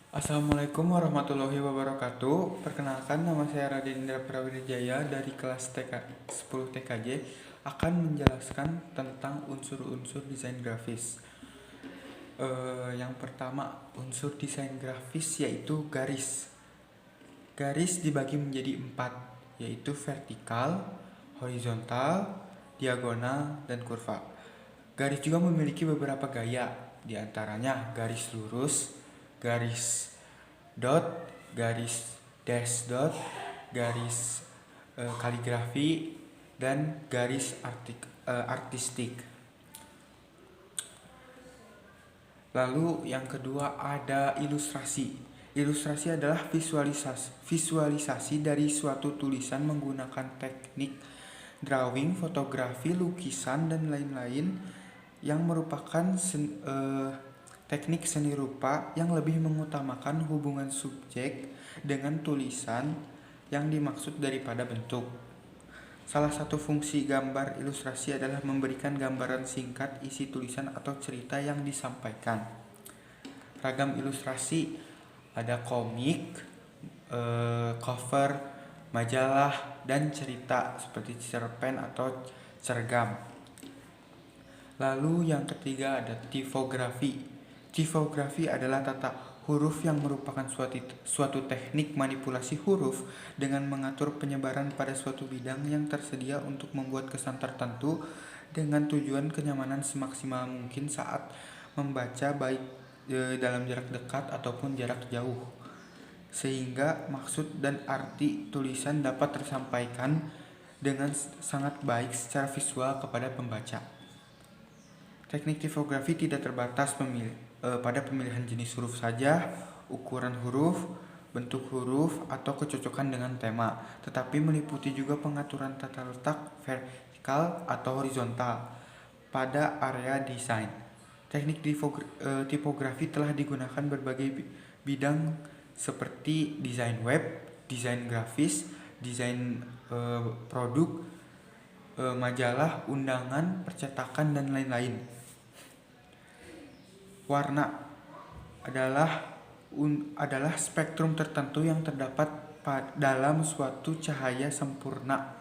Assalamualaikum warahmatullahi wabarakatuh. Perkenalkan, nama saya Raditya Prawijaya dari kelas TK 10 TKJ akan menjelaskan tentang unsur-unsur desain grafis. Yang pertama, unsur desain grafis yaitu garis. Garis dibagi menjadi 4, yaitu vertikal, horizontal, diagonal, dan kurva. Garis juga memiliki beberapa gaya, diantaranya garis lurus, garis dot, garis dash dot, garis kaligrafi, dan garis artistik. Lalu yang kedua ada ilustrasi. Ilustrasi adalah visualisasi dari suatu tulisan menggunakan teknik drawing, fotografi, lukisan, dan lain-lain yang merupakan teknik seni rupa yang lebih mengutamakan hubungan subjek dengan tulisan yang dimaksud daripada bentuk. Salah satu fungsi gambar ilustrasi adalah memberikan gambaran singkat isi tulisan atau cerita yang disampaikan. Ragam ilustrasi ada komik, cover, majalah, dan cerita seperti cerpen atau cergam. Lalu yang ketiga ada tipografi. Tipografi adalah tata huruf yang merupakan suatu teknik manipulasi huruf dengan mengatur penyebaran pada suatu bidang yang tersedia untuk membuat kesan tertentu dengan tujuan kenyamanan semaksimal mungkin saat membaca, baik dalam jarak dekat ataupun jarak jauh, sehingga maksud dan arti tulisan dapat tersampaikan dengan sangat baik secara visual kepada pembaca. Teknik tipografi tidak terbatas pada pemilihan jenis huruf saja, ukuran huruf, bentuk huruf, atau kecocokan dengan tema, tetapi meliputi juga pengaturan tata letak vertikal atau horizontal pada area desain. Teknik tipografi telah digunakan berbagai bidang seperti desain web, desain grafis, desain produk, majalah, undangan, percetakan, dan lain-lain. Warna adalah spektrum tertentu yang terdapat dalam suatu cahaya sempurna.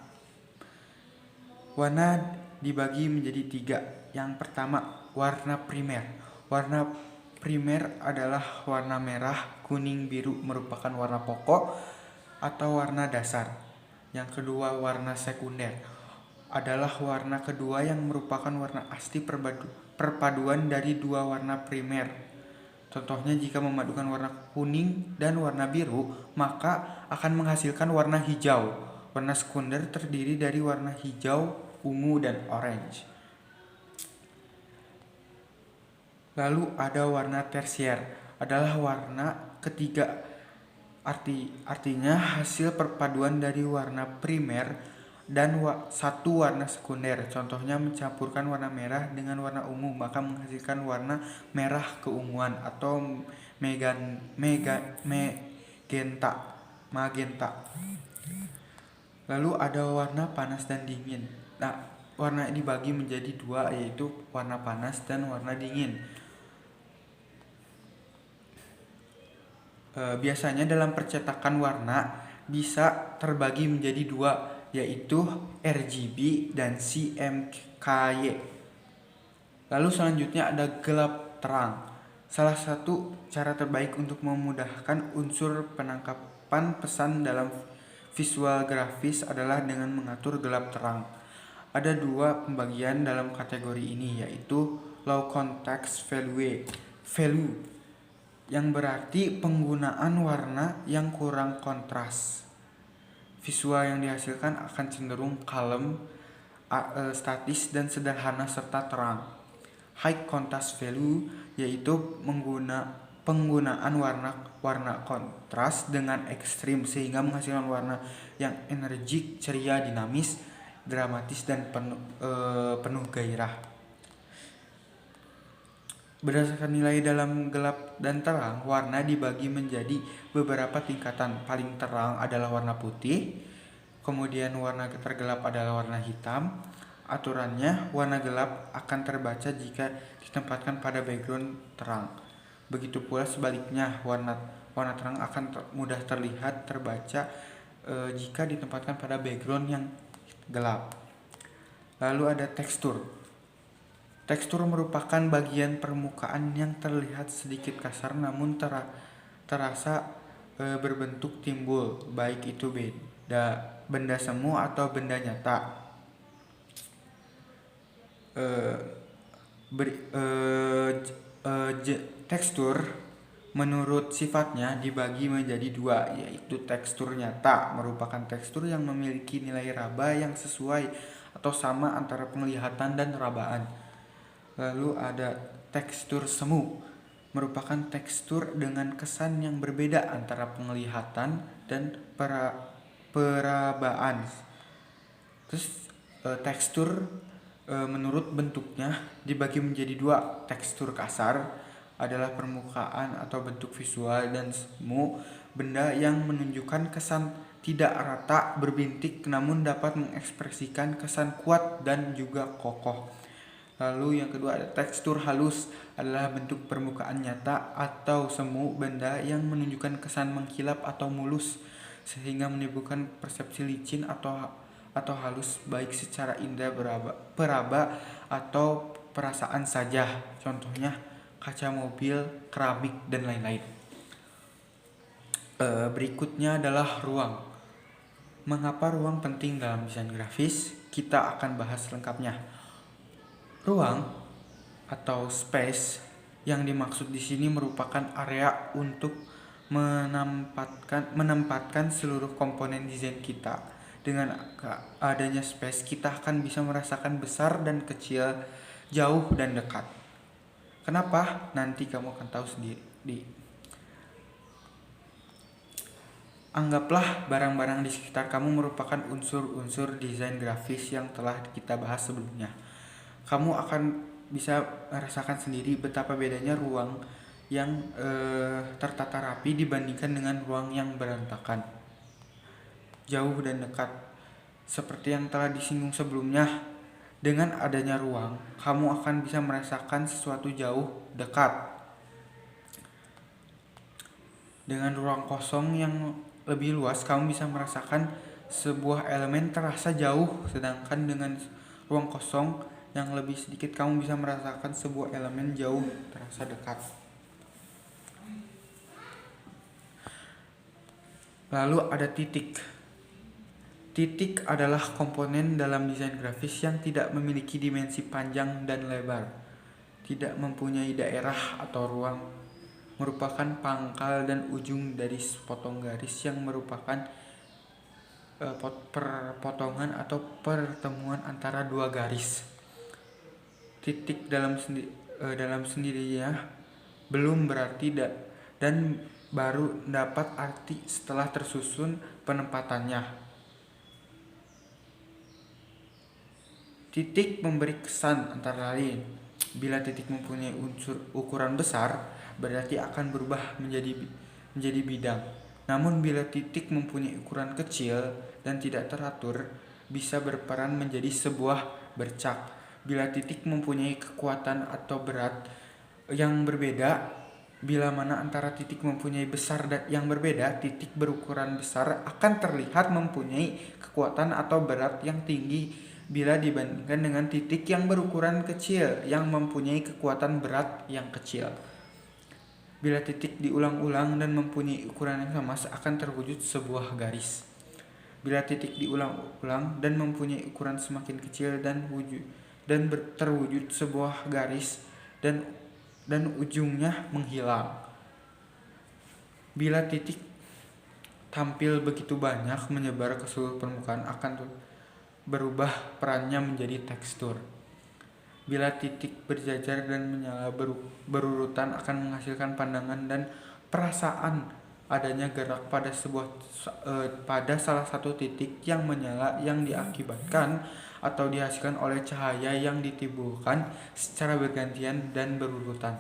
Warna dibagi menjadi 3. Yang pertama, warna primer. Warna primer adalah warna merah, kuning, biru, merupakan warna pokok atau warna dasar. Yang kedua, warna sekunder adalah warna kedua yang merupakan warna asli perpaduan dari dua warna primer. Contohnya, jika memadukan warna kuning dan warna biru, maka akan menghasilkan warna hijau. Warna sekunder terdiri dari warna hijau, ungu, dan orange. Lalu ada warna tersier, adalah warna ketiga. Artinya hasil perpaduan dari warna primer dan satu warna sekunder. Contohnya, mencampurkan warna merah dengan warna ungu, maka menghasilkan warna merah keunguan atau magenta. Lalu ada warna panas dan dingin. Warna dibagi menjadi 2, yaitu warna panas dan warna dingin. Biasanya dalam percetakan warna bisa terbagi menjadi 2, yaitu RGB dan CMYK. Lalu selanjutnya ada gelap terang. Salah satu cara terbaik untuk memudahkan unsur penangkapan pesan dalam visual grafis adalah dengan mengatur gelap terang. Ada 2 pembagian dalam kategori ini, yaitu low context value, yang berarti penggunaan warna yang kurang kontras. Visual yang dihasilkan akan cenderung kalem, statis, dan sederhana serta terang. High contrast value yaitu penggunaan warna kontras dengan ekstrim sehingga menghasilkan warna yang energik, ceria, dinamis, dramatis, dan penuh gairah. Berdasarkan nilai dalam gelap dan terang, warna dibagi menjadi beberapa tingkatan. Paling terang adalah warna putih, kemudian warna tergelap adalah warna hitam. Aturannya, warna gelap akan terbaca jika ditempatkan pada background terang. Begitu pula sebaliknya, warna terang akan mudah terlihat terbaca jika ditempatkan pada background yang gelap. Lalu ada tekstur. Tekstur merupakan bagian permukaan yang terlihat sedikit kasar namun terasa berbentuk timbul, baik itu benda semu atau benda nyata. Tekstur menurut sifatnya dibagi menjadi dua, yaitu tekstur nyata merupakan tekstur yang memiliki nilai raba yang sesuai atau sama antara penglihatan dan rabaan. Lalu ada tekstur semu, merupakan tekstur dengan kesan yang berbeda antara penglihatan dan perabaan. Terus tekstur menurut bentuknya dibagi menjadi dua. Tekstur kasar adalah permukaan atau bentuk visual, dan semu benda yang menunjukkan kesan tidak rata berbintik namun dapat mengekspresikan kesan kuat dan juga kokoh. Lalu yang kedua ada tekstur halus, adalah bentuk permukaan nyata atau semu benda yang menunjukkan kesan mengkilap atau mulus sehingga menimbulkan persepsi licin atau halus baik secara indera peraba atau perasaan saja. Contohnya kaca mobil, keramik, dan lain-lain. Berikutnya adalah ruang. Mengapa ruang penting dalam desain grafis? Kita akan bahas lengkapnya. Ruang atau space yang dimaksud di sini merupakan area untuk menempatkan seluruh komponen desain kita. Dengan adanya space, kita akan bisa merasakan besar dan kecil, jauh dan dekat. Kenapa? Nanti kamu akan tahu sendiri. Anggaplah barang-barang di sekitar kamu merupakan unsur-unsur desain grafis yang telah kita bahas sebelumnya. Kamu akan bisa merasakan sendiri betapa bedanya ruang yang tertata rapi dibandingkan dengan ruang yang berantakan, jauh dan dekat. Seperti yang telah disinggung sebelumnya, dengan adanya ruang, kamu akan bisa merasakan sesuatu jauh, dekat. Dengan ruang kosong yang lebih luas, kamu bisa merasakan sebuah elemen terasa jauh, sedangkan dengan ruang kosong yang lebih sedikit, kamu bisa merasakan sebuah elemen jauh terasa dekat. Lalu ada titik. Titik adalah komponen dalam desain grafis yang tidak memiliki dimensi panjang dan lebar, tidak mempunyai daerah atau ruang, merupakan pangkal dan ujung dari sepotong garis yang merupakan perpotongan atau pertemuan antara dua garis. Titik dalam sendirinya belum berarti dan baru dapat arti setelah tersusun penempatannya. Titik memberi kesan antara lain. Bila titik mempunyai unsur ukuran besar, berarti akan berubah menjadi bidang. Namun bila titik mempunyai ukuran kecil dan tidak teratur, bisa berperan menjadi sebuah bercak. Bila titik mempunyai kekuatan atau berat yang berbeda, bila mana antara titik mempunyai besar yang berbeda, titik berukuran besar akan terlihat mempunyai kekuatan atau berat yang tinggi bila dibandingkan dengan titik yang berukuran kecil yang mempunyai kekuatan berat yang kecil. Bila titik diulang-ulang dan mempunyai ukuran yang sama, akan terwujud sebuah garis. Bila titik diulang-ulang dan mempunyai ukuran semakin kecil dan terwujud sebuah garis dan ujungnya menghilang. Bila titik tampil begitu banyak menyebar ke seluruh permukaan, akan berubah perannya menjadi tekstur. Bila titik berjajar dan menyala berurutan, akan menghasilkan pandangan dan perasaan adanya gerak pada salah satu titik yang menyala yang diakibatkan atau dihasilkan oleh cahaya yang ditimbulkan secara bergantian dan berurutan.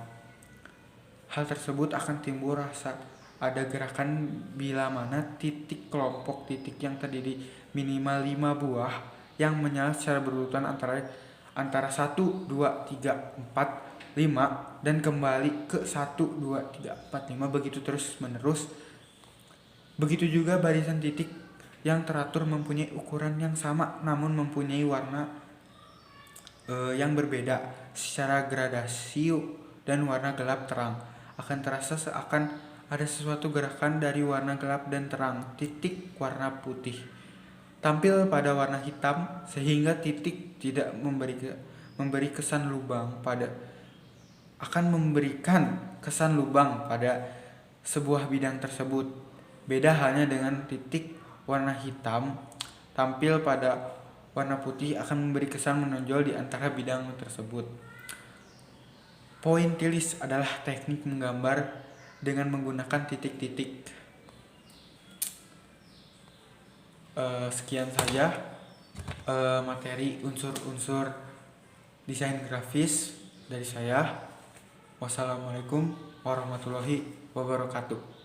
Hal tersebut akan timbul rasa ada gerakan bila mana titik kelompok titik yang terdiri minimal 5 buah yang menyala secara berurutan antara 1, 2, 3, 4, 5 dan kembali ke 1, 2, 3, 4, 5 begitu terus menerus. Begitu juga barisan titik yang teratur mempunyai ukuran yang sama namun mempunyai warna yang berbeda secara gradasi dan warna gelap terang. Akan terasa seakan ada sesuatu gerakan dari warna gelap dan terang. Titik warna putih tampil pada warna hitam sehingga titik tidak memberikan kesan lubang pada sebuah bidang tersebut. Beda halnya dengan titik warna hitam tampil pada warna putih akan memberi kesan menonjol di antara bidang tersebut. Pointillis adalah teknik menggambar dengan menggunakan titik-titik. Sekian saja materi unsur-unsur desain grafis dari saya. Wassalamualaikum warahmatullahi wabarakatuh.